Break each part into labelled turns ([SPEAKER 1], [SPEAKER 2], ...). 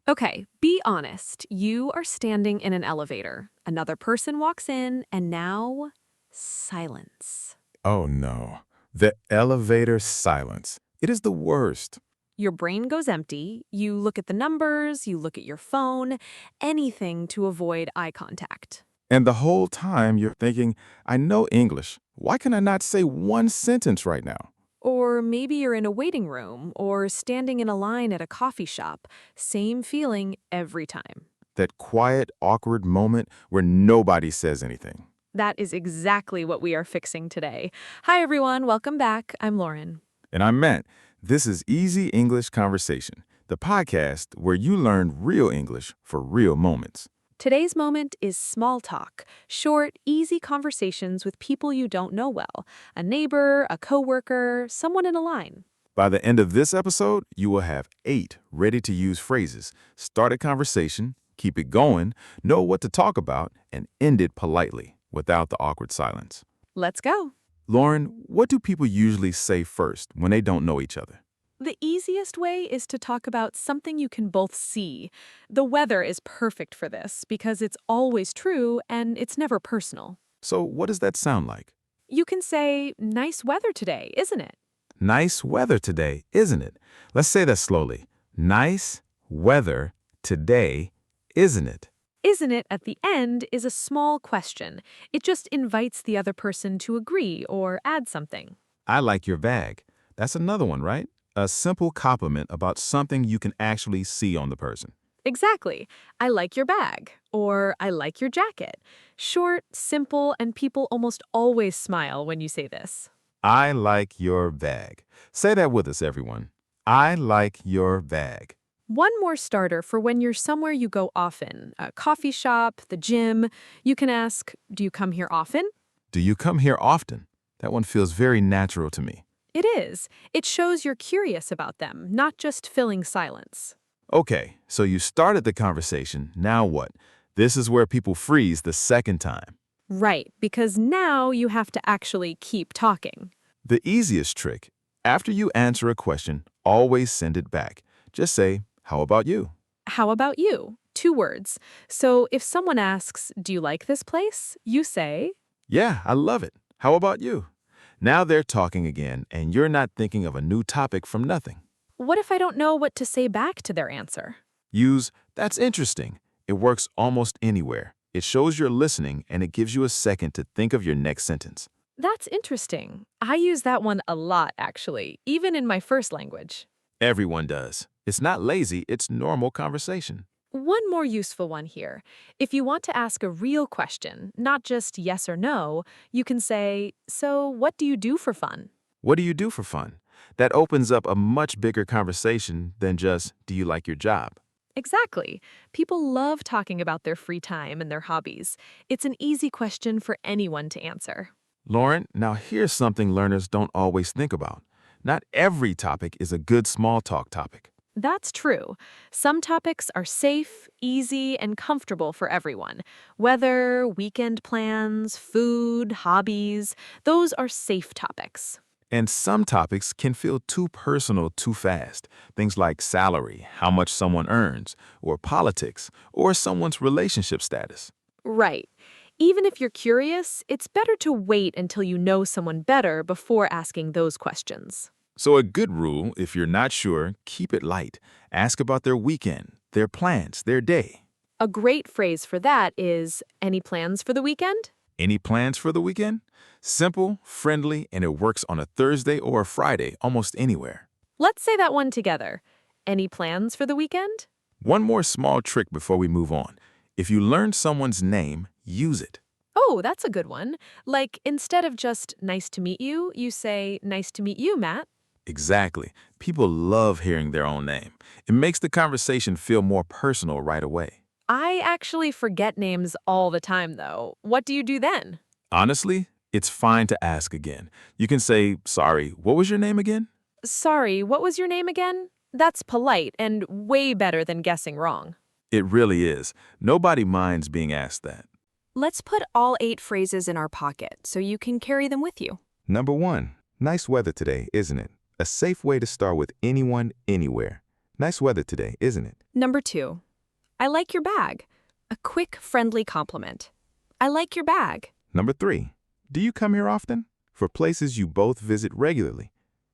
[SPEAKER 1] Okay, be honest. You are standing in an elevator. Another person walks in, and now silence.
[SPEAKER 2] Oh no. The elevator silence. It is the worst.
[SPEAKER 1] Your brain goes empty. You look at the numbers, you look at your phone, anything to avoid eye contact.
[SPEAKER 2] And the whole time you're thinking, I know English. Why can I not say one sentence right now?
[SPEAKER 1] Or maybe you're in a waiting room or standing in a line at a coffee shop. Same feeling every time.
[SPEAKER 2] That quiet, awkward moment where nobody says anything.
[SPEAKER 1] That is exactly what we are fixing today. Hi, everyone. Welcome back. I'm Lauren.
[SPEAKER 2] And I'm Matt. This is Easy English Conversation, the podcast where you learn real English for real moments.
[SPEAKER 1] Today's moment is small talk, short, easy conversations with people you don't know well, a neighbor, a coworker, someone in a line.
[SPEAKER 2] By the end of this episode, you will have 8 ready-to-use phrases. Start a conversation, keep it going, know what to talk about, and end it politely without the awkward silence.
[SPEAKER 1] Let's go.
[SPEAKER 2] Lauren, what do people usually say first when they don't know each other?
[SPEAKER 1] The easiest way is to talk about something you can both see. The weather is perfect for this because it's always true and it's never personal.
[SPEAKER 2] So what does that sound like?
[SPEAKER 1] You can say, nice weather today, isn't it?
[SPEAKER 2] Nice weather today, isn't it? Let's say that slowly. Nice weather today, isn't it?
[SPEAKER 1] Isn't it at the end is a small question. It just invites the other person to agree or add something.
[SPEAKER 2] I like your bag. That's another one, right? A simple compliment about something you can actually see on the person.
[SPEAKER 1] Exactly. I like your bag. Or I like your jacket. Short, simple, and people almost always smile when you say this.
[SPEAKER 2] I like your bag. Say that with us, everyone. I like your bag.
[SPEAKER 1] One more starter for when you're somewhere you go often, a coffee shop, the gym. You can ask, do you come here often?
[SPEAKER 2] Do you come here often? That one feels very natural to me.
[SPEAKER 1] It is. It shows you're curious about them, not just filling silence.
[SPEAKER 2] Okay, so you started the conversation. Now what? This is where people freeze the second time.
[SPEAKER 1] Right, because now you have to actually keep talking.
[SPEAKER 2] The easiest trick, after you answer a question, always send it back. Just say, how about you?
[SPEAKER 1] How about you? 2 words. So if someone asks, do you like this place? You say,
[SPEAKER 2] Yeah, I love it. How about you? Now they're talking again, and you're not thinking of a new topic from nothing.
[SPEAKER 1] what if I don't know what to say back to their answer?
[SPEAKER 2] Use, that's interesting. It works almost anywhere. It shows you're listening, and it gives you a second to think of your next sentence.
[SPEAKER 1] That's interesting. I use that one a lot, actually, even in my first language.
[SPEAKER 2] Everyone does. It's not lazy, it's normal conversation.
[SPEAKER 1] One more useful one here. If you want to ask a real question, not just yes or no, you can say, so what do you do for fun?
[SPEAKER 2] What do you do for fun? That opens up a much bigger conversation than just, do you like your job?
[SPEAKER 1] Exactly. People love talking about their free time and their hobbies. It's an easy question for anyone to answer.
[SPEAKER 2] Lauren, now here's something learners don't always think about. Not every topic is a good small talk topic.
[SPEAKER 1] That's true. Some topics are safe, easy, and comfortable for everyone. Weather, weekend plans, food, hobbies, those are safe topics.
[SPEAKER 2] And some topics can feel too personal too fast. Things like salary, how much someone earns, or politics, or someone's relationship status.
[SPEAKER 1] Right. Even if you're curious, it's better to wait until you know someone better before asking those questions.
[SPEAKER 2] So a good rule, if you're not sure, keep it light. Ask about their weekend, their plans, their day.
[SPEAKER 1] A great phrase for that is, any plans for the weekend?
[SPEAKER 2] Any plans for the weekend? Simple, friendly, and it works on a Thursday or a Friday almost anywhere.
[SPEAKER 1] Let's say that one together. Any plans for the weekend?
[SPEAKER 2] One more small trick before we move on. If you learn someone's name, use it.
[SPEAKER 1] Oh, that's a good one. Like, instead of just nice to meet you, you say, nice to meet you, Matt.
[SPEAKER 2] Exactly. People love hearing their own name. It makes the conversation feel more personal right away.
[SPEAKER 1] I actually forget names all the time, though. What do you do then?
[SPEAKER 2] Honestly, it's fine to ask again. You can say, sorry, what was your name again?
[SPEAKER 1] Sorry, what was your name again? That's polite and way better than guessing wrong.
[SPEAKER 2] It really is. Nobody minds being asked that.
[SPEAKER 1] Let's put all 8 phrases in our pocket so you can carry them with you.
[SPEAKER 2] Number 1, nice weather today, isn't it? A safe way to start with anyone, anywhere. Nice weather today, isn't it?
[SPEAKER 1] Number 2, I like your bag. A quick, friendly compliment. I like your bag.
[SPEAKER 2] Number 3, do you come here often? For places you both visit regularly.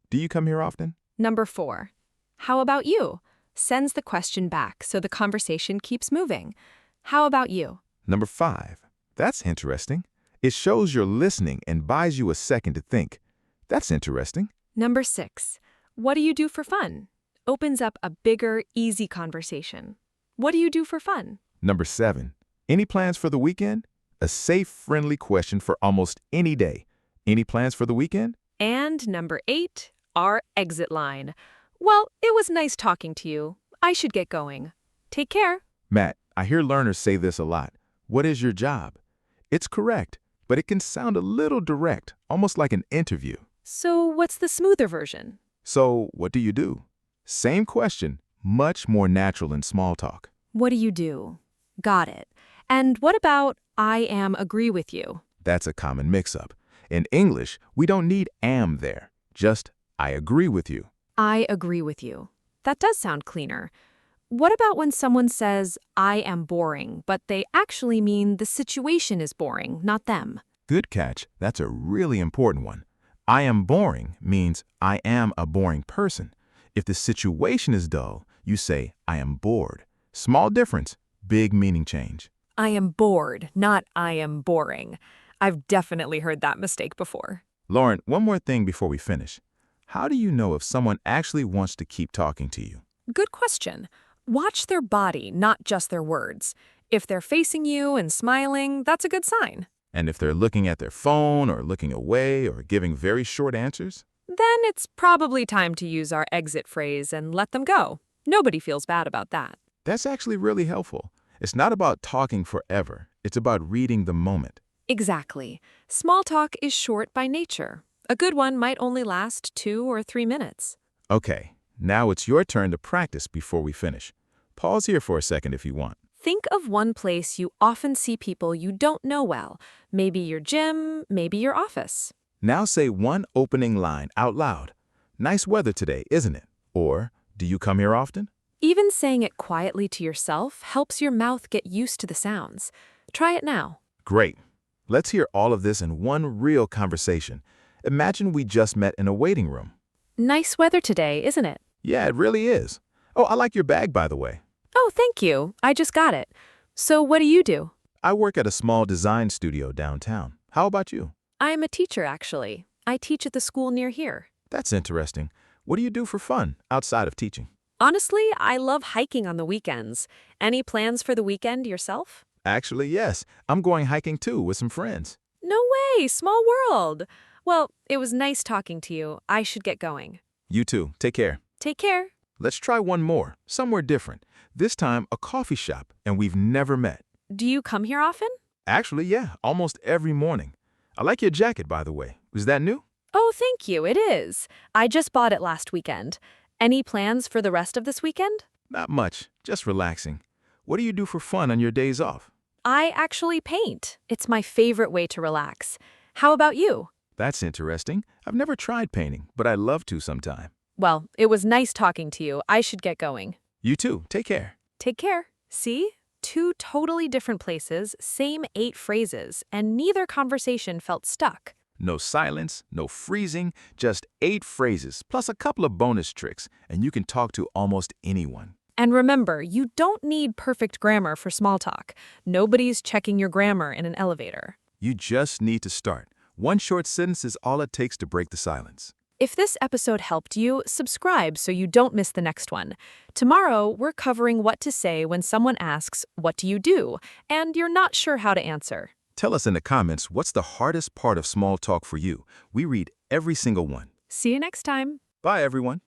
[SPEAKER 2] Do you come here often?
[SPEAKER 1] Number 4, how about you? Sends the question back so the conversation keeps moving. How about you?
[SPEAKER 2] Number 5, that's interesting. It shows you're listening and buys you a second to think. That's interesting.
[SPEAKER 1] Number 6, what do you do for fun? Opens up a bigger, easy conversation. What do you do for fun?
[SPEAKER 2] Number 7, any plans for the weekend? A safe, friendly question for almost any day. Any plans for the weekend?
[SPEAKER 1] And number 8, our exit line. Well, it was nice talking to you. I should get going. Take care.
[SPEAKER 2] Matt, I hear learners say this a lot. What is your job? It's correct, but it can sound a little direct, almost like an interview.
[SPEAKER 1] So what's the smoother version?
[SPEAKER 2] So, what do you do? Same question, much more natural in small talk.
[SPEAKER 1] What do you do? Got it. And what about I am agree with you?
[SPEAKER 2] That's a common mix-up. In English, we don't need am there, just I agree with you.
[SPEAKER 1] I agree with you. That does sound cleaner. What about when someone says, I am boring, but they actually mean the situation is boring, not them?
[SPEAKER 2] Good catch. That's a really important one. I am boring means I am a boring person. If the situation is dull, you say I am bored. Small difference, big meaning change.
[SPEAKER 1] I am bored, not I am boring. I've definitely heard that mistake before.
[SPEAKER 2] Loren, one more thing before we finish. How do you know if someone actually wants to keep talking to you?
[SPEAKER 1] Good question. Watch their body, not just their words. If they're facing you and smiling, that's a good sign.
[SPEAKER 2] And if they're looking at their phone or looking away or giving very short answers?
[SPEAKER 1] Then it's probably time to use our exit phrase and let them go. Nobody feels bad about that.
[SPEAKER 2] That's actually really helpful. It's not about talking forever. It's about reading the moment.
[SPEAKER 1] Exactly. Small talk is short by nature. A good one might only last 2 or 3 minutes.
[SPEAKER 2] Okay, now it's your turn to practice before we finish. Pause here for a second if you want.
[SPEAKER 1] Think of one place you often see people you don't know well. Maybe your gym, maybe your office.
[SPEAKER 2] Now say one opening line out loud. Nice weather today, isn't it? Or, do you come here often?
[SPEAKER 1] Even saying it quietly to yourself helps your mouth get used to the sounds. Try it now.
[SPEAKER 2] Great. Let's hear all of this in one real conversation. Imagine we just met in a waiting room.
[SPEAKER 1] Nice weather today, isn't it?
[SPEAKER 2] Yeah, it really is. Oh, I like your bag, by the way.
[SPEAKER 1] Oh, thank you. I just got it. So what do you do?
[SPEAKER 2] I work at a small design studio downtown. How about you?
[SPEAKER 1] I'm a teacher, actually. I teach at the school near here.
[SPEAKER 2] That's interesting. What do you do for fun outside of teaching?
[SPEAKER 1] Honestly, I love hiking on the weekends. Any plans for the weekend yourself?
[SPEAKER 2] Actually, yes. I'm going hiking too with some friends.
[SPEAKER 1] No way, small world. Well, it was nice talking to you. I should get going.
[SPEAKER 2] You too. Take care.
[SPEAKER 1] Take care.
[SPEAKER 2] Let's try one more, somewhere different. This time, a coffee shop, and we've never met.
[SPEAKER 1] Do you come here often?
[SPEAKER 2] Actually, yeah, almost every morning. I like your jacket, by the way. Is that new?
[SPEAKER 1] Oh, thank you. It is. I just bought it last weekend. Any plans for the rest of this weekend?
[SPEAKER 2] Not much, just relaxing. What do you do for fun on your days off?
[SPEAKER 1] I actually paint. It's my favorite way to relax. How about you?
[SPEAKER 2] That's interesting. I've never tried painting, but I'd love to sometime.
[SPEAKER 1] Well, it was nice talking to you. I should get going.
[SPEAKER 2] You too. Take care.
[SPEAKER 1] Take care. See? 2 totally different places, same 8 phrases, and neither conversation felt stuck.
[SPEAKER 2] No silence, no freezing, just 8 phrases, plus a couple of bonus tricks, and you can talk to almost anyone.
[SPEAKER 1] And remember, you don't need perfect grammar for small talk. Nobody's checking your grammar in an elevator.
[SPEAKER 2] You just need to start. One short sentence is all it takes to break the silence.
[SPEAKER 1] If this episode helped you, subscribe so you don't miss the next one. Tomorrow, we're covering what to say when someone asks, "What do you do?" and you're not sure how to answer.
[SPEAKER 2] Tell us in the comments what's the hardest part of small talk for you. We read every single one.
[SPEAKER 1] See you next time.
[SPEAKER 2] Bye, everyone.